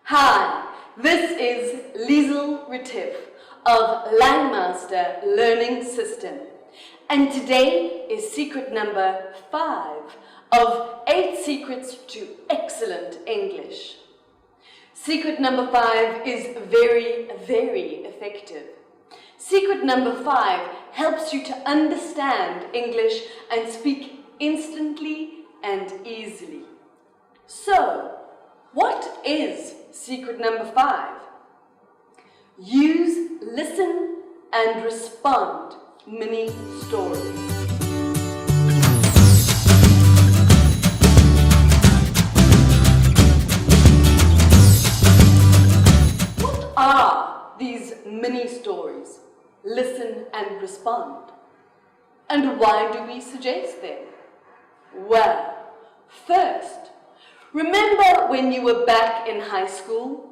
Hi, this is Liesel Retief of Langmaster Learning System, and today is secret number 5 of 8 secrets to excellent English. Secret number 5 is very, very effective. Secret number 5 helps you to understand English and speak instantly and easily. So, what is secret number 5? Use listen and respond mini stories. What are these mini stories? Listen and respond. And why do we suggest them? Well, first, remember when you were back in high school?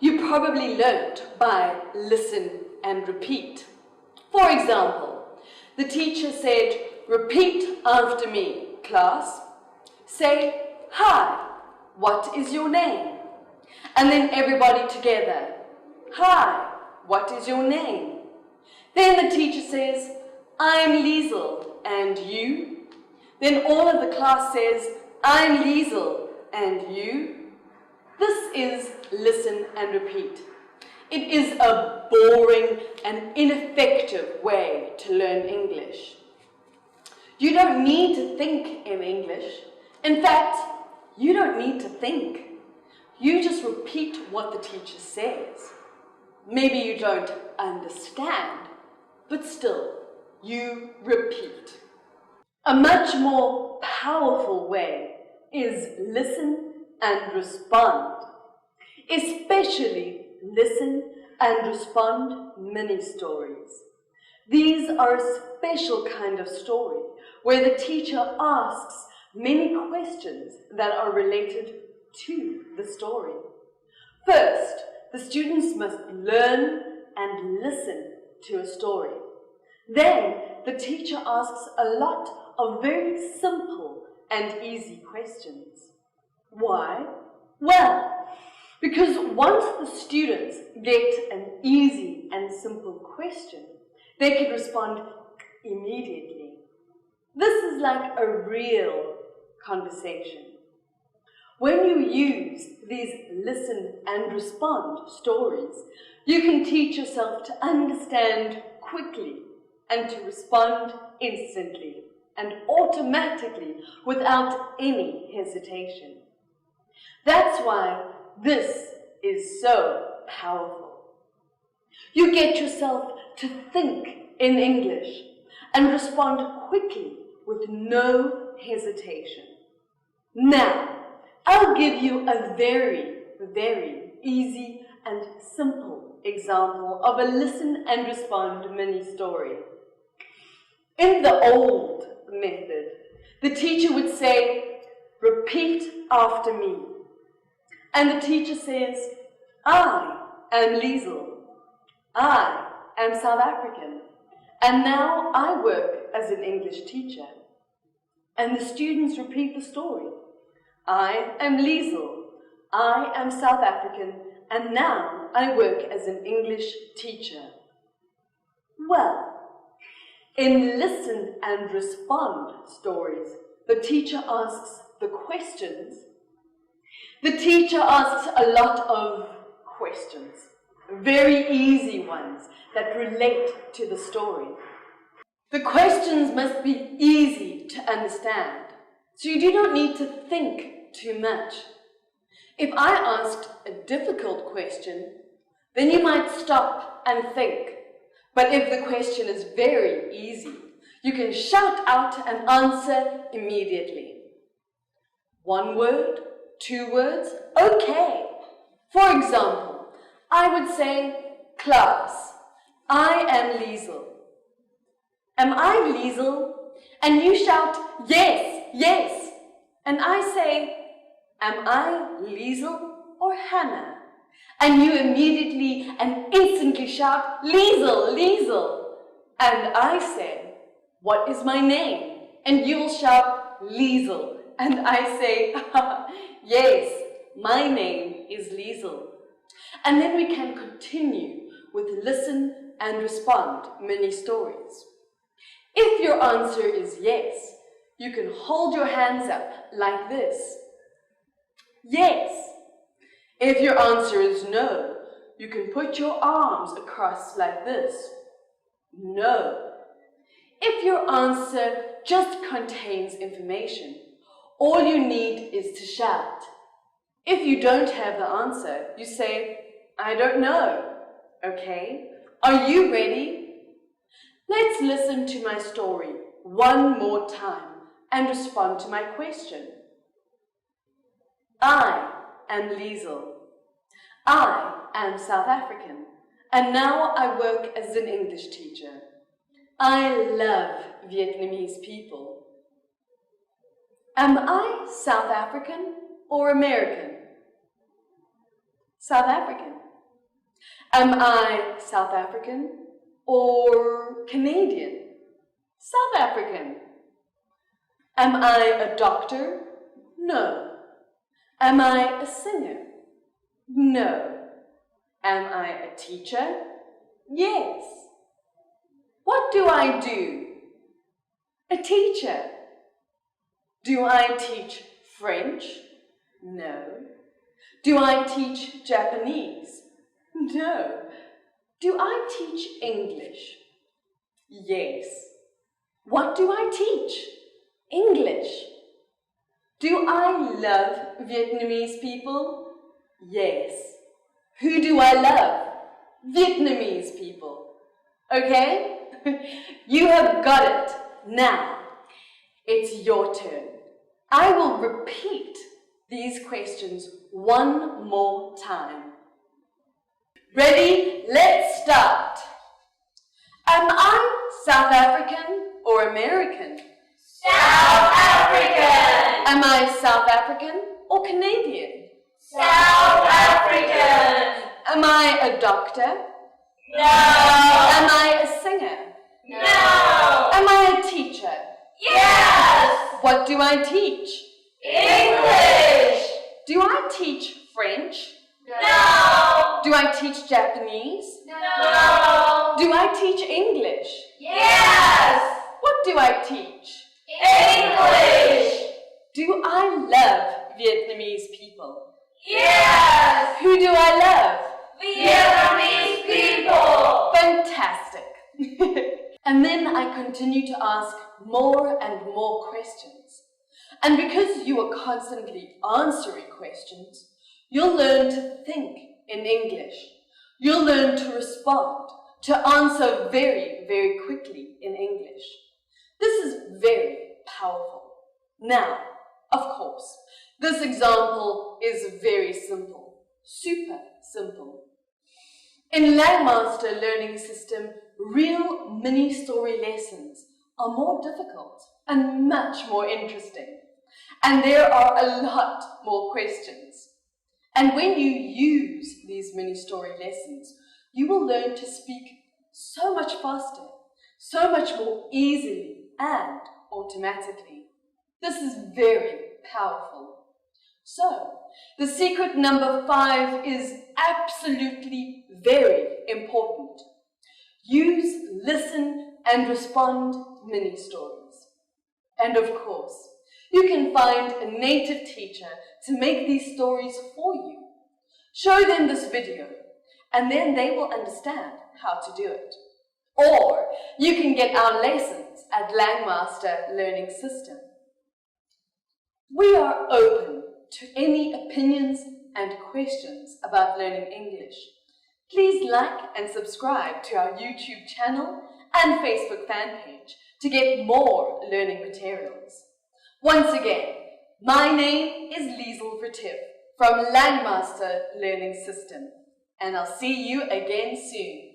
You probably learnt by listen and repeat. For example, the teacher said, "Repeat after me, class." Say, "Hi, what is your name?" And then everybody together, "Hi, what is your name?" Then the teacher says, "I'm Liesel, and you?" Then all of the class says, "I'm Liesel, and you?" This is listen and repeat. It is a boring and ineffective way to learn English. You don't need to think in English. In fact, you don't need to think. You just repeat what the teacher says. Maybe you don't understand, but still, you repeat. A much more powerful way is listen and respond, especially listen and respond mini stories. These are a special kind of story where the teacher asks many questions that are related to the story. First, the students must learn and listen to a story. Then, the teacher asks a lot of very simple and easy questions. Why? Well, because once the students get an easy and simple question, they can respond immediately. This is like a real conversation. When you use these listen and respond stories, you can teach yourself to understand quickly and to respond instantly and automatically without any hesitation. That's why this is so powerful. You get yourself to think in English and respond quickly with no hesitation. Now, I'll give you a very, very easy and simple example of a listen and respond mini story. In the old method, the teacher would say, "Repeat after me." And the teacher says, "I am Liesel. I am South African. And now I work as an English teacher." And the students repeat the story. "I am Liesel. I am South African. And now I work as an English teacher." Well, in listen and respond stories, the teacher asks the questions. The teacher asks a lot of questions, very easy ones that relate to the story. The questions must be easy to understand, so you do not need to think too much. If I asked a difficult question, then you might stop and think. But if the question is very easy, you can shout out an answer immediately. 1 word, 2 words, okay. For example, I would say, "Class, I am Liesel." "Am I Liesel?" And you shout, "Yes, yes." And I say, "Am I Liesel or Hannah?" And you immediately and instantly shout, "Liesel, Liesel." And I say, "What is my name?" And you will shout, "Liesel." And I say, "Yes, my name is Liesel." And then we can continue with listen and respond mini stories. If your answer is yes, you can hold your hands up like this. Yes. If your answer is no, you can put your arms across like this. No. If your answer just contains information, all you need is to shout. If you don't have the answer, you say, I don't know. Okay? Are you ready? Let's listen to my story one more time and respond to my question. I am Liesel. I am South African, and now I work as an English teacher. I love Vietnamese people. Am I South African or American? South African. Am I South African or Canadian? South African. Am I a doctor? No. Am I a singer? No. Am I a teacher? Yes. What do I do? A teacher. Do I teach French? No. Do I teach Japanese? No. Do I teach English? Yes. What do I teach? English. Do I love Vietnamese people? Yes. Who do I love? Vietnamese people. Okay? You have got it. Now, it's your turn. I will repeat these questions one more time. Ready? Let's start. Am I South African or American? South African. Am I South African or Canadian? South African. Am I a doctor? No. Am I a singer? No. Am I a teacher? Yes. What do I teach? English. Do I teach French? No. Do I teach Japanese? No. Do I teach English? Yes. What do I teach? English. Do I love Vietnamese people? Yes. Who do I love? Vietnamese people. Fantastic. And then I continue to ask more and more questions. And because you are constantly answering questions, you'll learn to think in English. You'll learn to respond, to answer very, very quickly in English. This is very powerful. Now, of course, this example is very simple, super simple. In Langmaster Learning System, real mini-story lessons are more difficult and much more interesting. And there are a lot more questions. And when you use these mini-story lessons, you will learn to speak so much faster, so much more easily and automatically. This is very powerful. So, the secret number 5 is absolutely very important. Use listen and respond mini-stories. And of course, you can find a native teacher to make these stories for you. Show them this video, and then they will understand how to do it. Or you can get our lessons at Langmaster Learning System. We are open to any opinions and questions about learning English. Please like and subscribe to our YouTube channel and Facebook fan page to get more learning materials. Once again, my name is Liesel Vertiff from Langmaster Learning System, and I'll see you again soon.